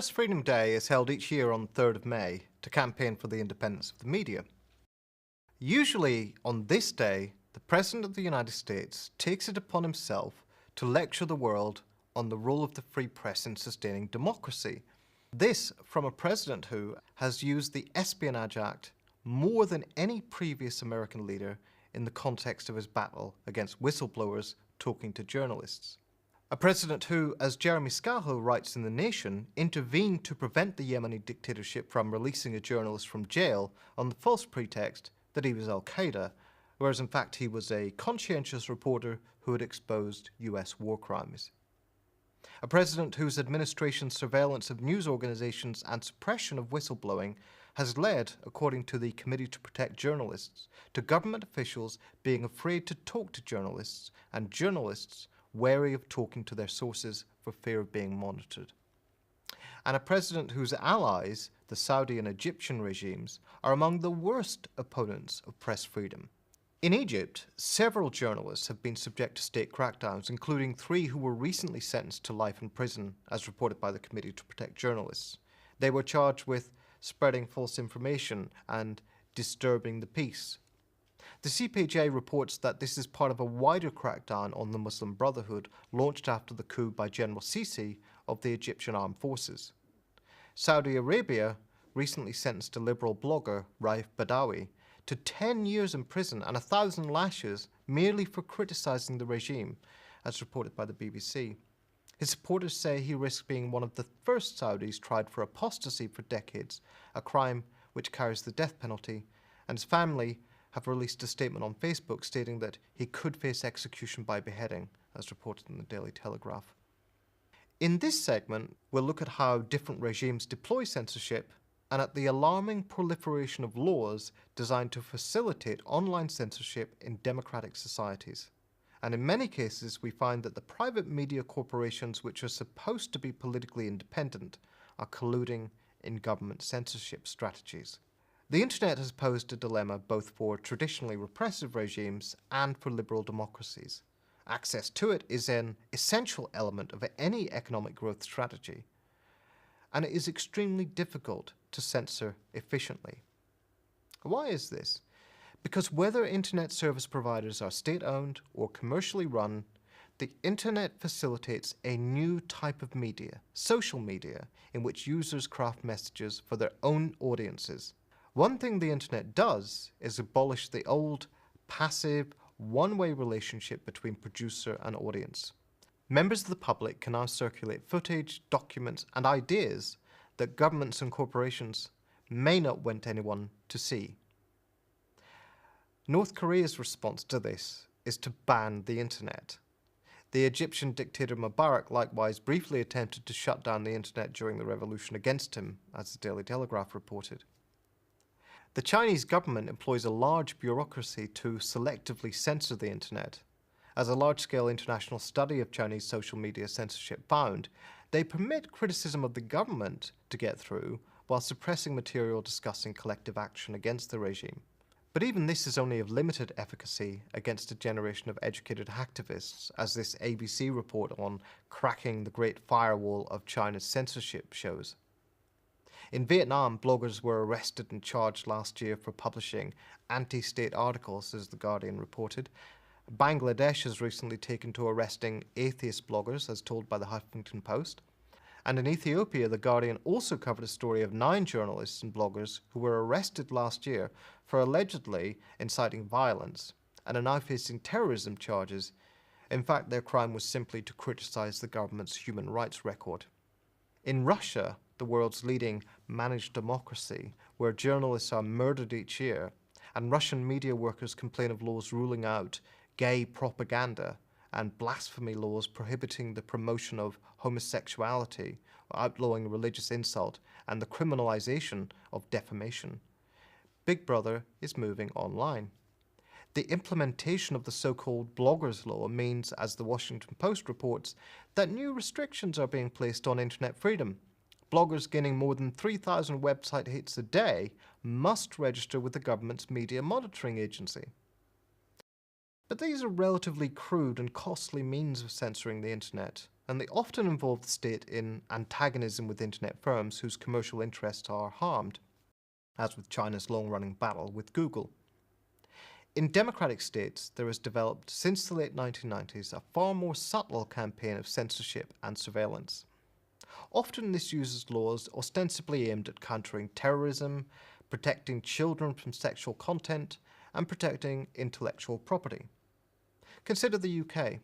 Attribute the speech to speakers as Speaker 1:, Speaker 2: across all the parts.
Speaker 1: Press Freedom Day is held each year on the 3rd of May to campaign for the independence of the media. Usually on this day, the President of the United States takes it upon himself to lecture the world on the role of the free press in sustaining democracy. This from a president who has used the Espionage Act more than any previous American leader in the context of his battle against whistleblowers talking to journalists. A president who, as Jeremy Scahill writes in The Nation, intervened to prevent the Yemeni dictatorship from releasing a journalist from jail on the false pretext that he was Al-Qaeda, whereas in fact he was a conscientious reporter who had exposed US war crimes. A president whose administration's surveillance of news organizations and suppression of whistleblowing has led, according to the Committee to Protect Journalists, to government officials being afraid to talk to journalists and journalists wary of talking to their sources for fear of being monitored. And a president whose allies, the Saudi and Egyptian regimes, are among the worst opponents of press freedom. In Egypt, several journalists have been subject to state crackdowns, including 3 who were recently sentenced to life in prison, as reported by the Committee to Protect Journalists. They were charged with spreading false information and disturbing the peace. The CPJ reports that this is part of a wider crackdown on the Muslim Brotherhood launched after the coup by General Sisi of the Egyptian Armed Forces. Saudi Arabia recently sentenced a liberal blogger, Raif Badawi, to 10 years in prison and 1,000 lashes merely for criticising the regime, as reported by the BBC. His supporters say he risks being one of the first Saudis tried for apostasy for decades, a crime which carries the death penalty, and his family have released a statement on Facebook stating that he could face execution by beheading, as reported in the Daily Telegraph. In this segment, we'll look at how different regimes deploy censorship and at the alarming proliferation of laws designed to facilitate online censorship in democratic societies. And in many cases, we find that the private media corporations which are supposed to be politically independent are colluding in government censorship strategies. The internet has posed a dilemma both for traditionally repressive regimes and for liberal democracies. Access to it is an essential element of any economic growth strategy, and it is extremely difficult to censor efficiently. Why is this? Because whether internet service providers are state-owned or commercially run, the internet facilitates a new type of media, social media, in which users craft messages for their own audiences. One thing the internet does is abolish the old, passive, one-way relationship between producer and audience. Members of the public can now circulate footage, documents, and ideas that governments and corporations may not want anyone to see. North Korea's response to this is to ban the internet. The Egyptian dictator Mubarak likewise briefly attempted to shut down the internet during the revolution against him, as the Daily Telegraph reported. The Chinese government employs a large bureaucracy to selectively censor the internet. As a large-scale international study of Chinese social media censorship found, they permit criticism of the government to get through while suppressing material discussing collective action against the regime. But even this is only of limited efficacy against a generation of educated hacktivists, as this ABC report on cracking the Great Firewall of China's censorship shows. In Vietnam, bloggers were arrested and charged last year for publishing anti-state articles, as The Guardian reported. Bangladesh has recently taken to arresting atheist bloggers, as told by the Huffington Post. And in Ethiopia, The Guardian also covered a story of 9 journalists and bloggers who were arrested last year for allegedly inciting violence and are now facing terrorism charges. In fact, their crime was simply to criticize the government's human rights record. In Russia, the world's leading managed democracy, where journalists are murdered each year, and Russian media workers complain of laws ruling out gay propaganda and blasphemy laws prohibiting the promotion of homosexuality, outlawing religious insult, and the criminalization of defamation. Big Brother is moving online. The implementation of the so-called bloggers' law means, as the Washington Post reports, that new restrictions are being placed on internet freedom. Bloggers gaining more than 3,000 website hits a day must register with the government's media monitoring agency. But these are relatively crude and costly means of censoring the internet, and they often involve the state in antagonism with internet firms whose commercial interests are harmed, as with China's long-running battle with Google. In democratic states, there has developed since the late 1990s a far more subtle campaign of censorship and surveillance. Often this uses laws ostensibly aimed at countering terrorism, protecting children from sexual content, and protecting intellectual property. Consider the UK.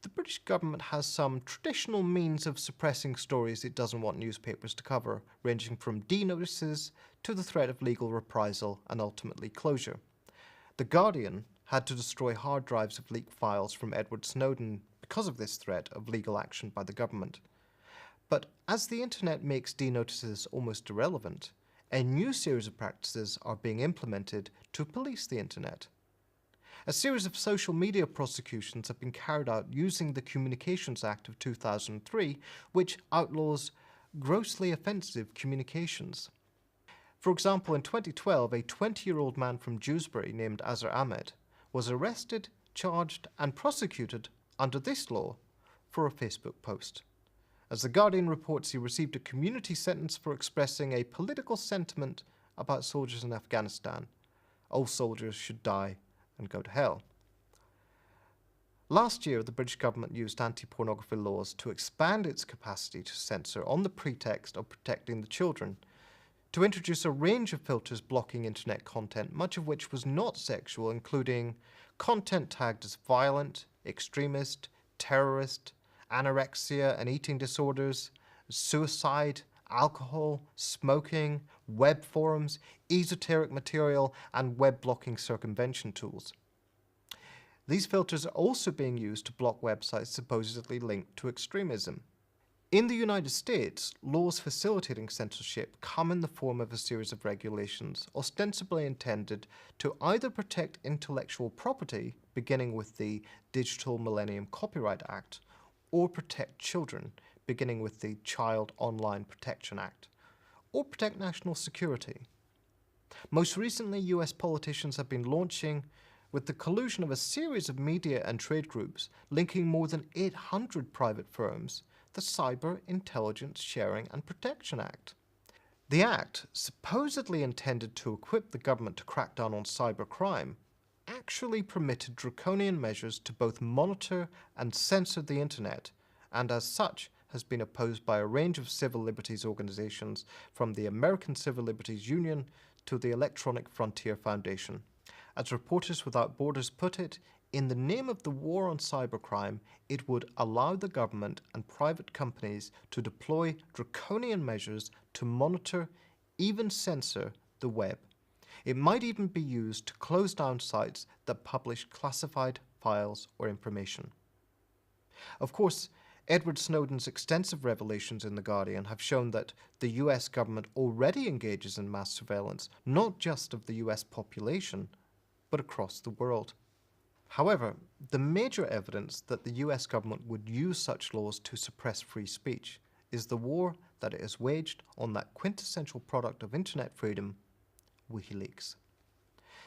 Speaker 1: The British government has some traditional means of suppressing stories it doesn't want newspapers to cover, ranging from de-notices to the threat of legal reprisal and ultimately closure. The Guardian had to destroy hard drives of leaked files from Edward Snowden because of this threat of legal action by the government. But as the internet makes de-notices almost irrelevant, a new series of practices are being implemented to police the internet. A series of social media prosecutions have been carried out using the Communications Act of 2003, which outlaws grossly offensive communications. For example, in 2012, a 20-year-old man from Dewsbury named Azhar Ahmed was arrested, charged, and prosecuted under this law for a Facebook post. As The Guardian reports, he received a community sentence for expressing a political sentiment about soldiers in Afghanistan. All soldiers should die and go to hell. Last year, the British government used anti-pornography laws to expand its capacity to censor on the pretext of protecting the children, to introduce a range of filters blocking internet content, much of which was not sexual, including content tagged as violent, extremist, terrorist, anorexia and eating disorders, suicide, alcohol, smoking, web forums, esoteric material, and web blocking circumvention tools. These filters are also being used to block websites supposedly linked to extremism. In the United States, laws facilitating censorship come in the form of a series of regulations ostensibly intended to either protect intellectual property, beginning with the Digital Millennium Copyright Act, or protect children, beginning with the Child Online Protection Act, or protect national security. Most recently, US politicians have been launching with the collusion of a series of media and trade groups linking more than 800 private firms, the Cyber Intelligence Sharing and Protection Act. The act, supposedly intended to equip the government to crack down on cybercrime, actually permitted draconian measures to both monitor and censor the internet, and as such has been opposed by a range of civil liberties organizations, from the American Civil Liberties Union to the Electronic Frontier Foundation. As Reporters Without Borders put it, in the name of the war on cybercrime, it would allow the government and private companies to deploy draconian measures to monitor, even censor, the web. It might even be used to close down sites that publish classified files or information. Of course, Edward Snowden's extensive revelations in The Guardian have shown that the US government already engages in mass surveillance, not just of the US population, but across the world. However, the major evidence that the US government would use such laws to suppress free speech is the war that it has waged on that quintessential product of internet freedom, WikiLeaks.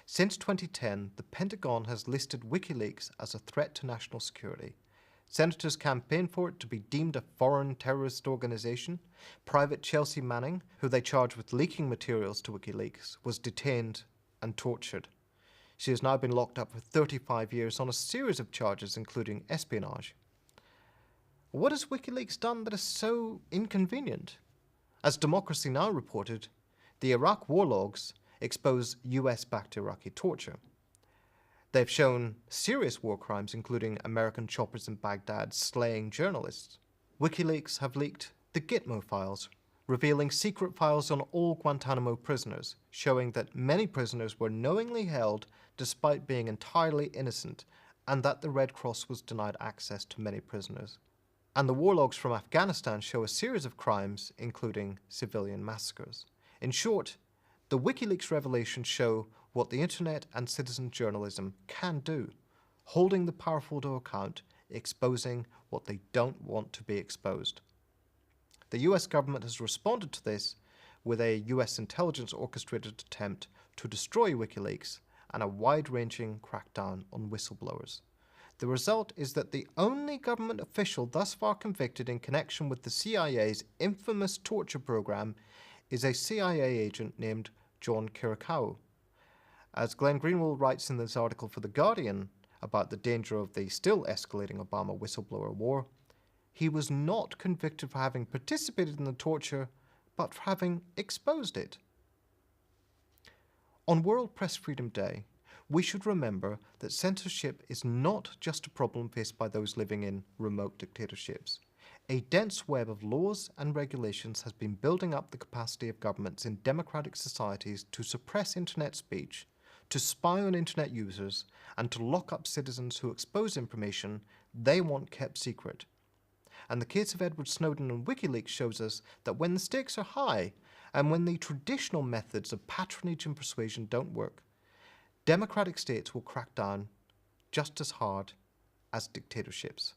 Speaker 1: Since 2010, the Pentagon has listed WikiLeaks as a threat to national security. Senators campaigned for it to be deemed a foreign terrorist organization. Private Chelsea Manning, who they charged with leaking materials to WikiLeaks, was detained and tortured. She has now been locked up for 35 years on a series of charges, including espionage. What has WikiLeaks done that is so inconvenient? As Democracy Now! Reported, the Iraq war logs expose US-backed Iraqi torture. They've shown serious war crimes, including American choppers in Baghdad slaying journalists. WikiLeaks have leaked the Gitmo files, revealing secret files on all Guantanamo prisoners, showing that many prisoners were knowingly held despite being entirely innocent, and that the Red Cross was denied access to many prisoners. And the war logs from Afghanistan show a series of crimes, including civilian massacres. In short, the WikiLeaks revelations show what the internet and citizen journalism can do, holding the powerful to account, exposing what they don't want to be exposed. The US government has responded to this with a US intelligence orchestrated attempt to destroy WikiLeaks and a wide-ranging crackdown on whistleblowers. The result is that the only government official thus far convicted in connection with the CIA's infamous torture program is a CIA agent named John Kirikawa. As Glenn Greenwald writes in this article for The Guardian about the danger of the still escalating Obama whistleblower war, he was not convicted for having participated in the torture, but for having exposed it. On World Press Freedom Day, we should remember that censorship is not just a problem faced by those living in remote dictatorships. A dense web of laws and regulations has been building up the capacity of governments in democratic societies to suppress internet speech, to spy on internet users, and to lock up citizens who expose information they want kept secret. And the case of Edward Snowden and WikiLeaks shows us that when the stakes are high, and when the traditional methods of patronage and persuasion don't work, democratic states will crack down just as hard as dictatorships.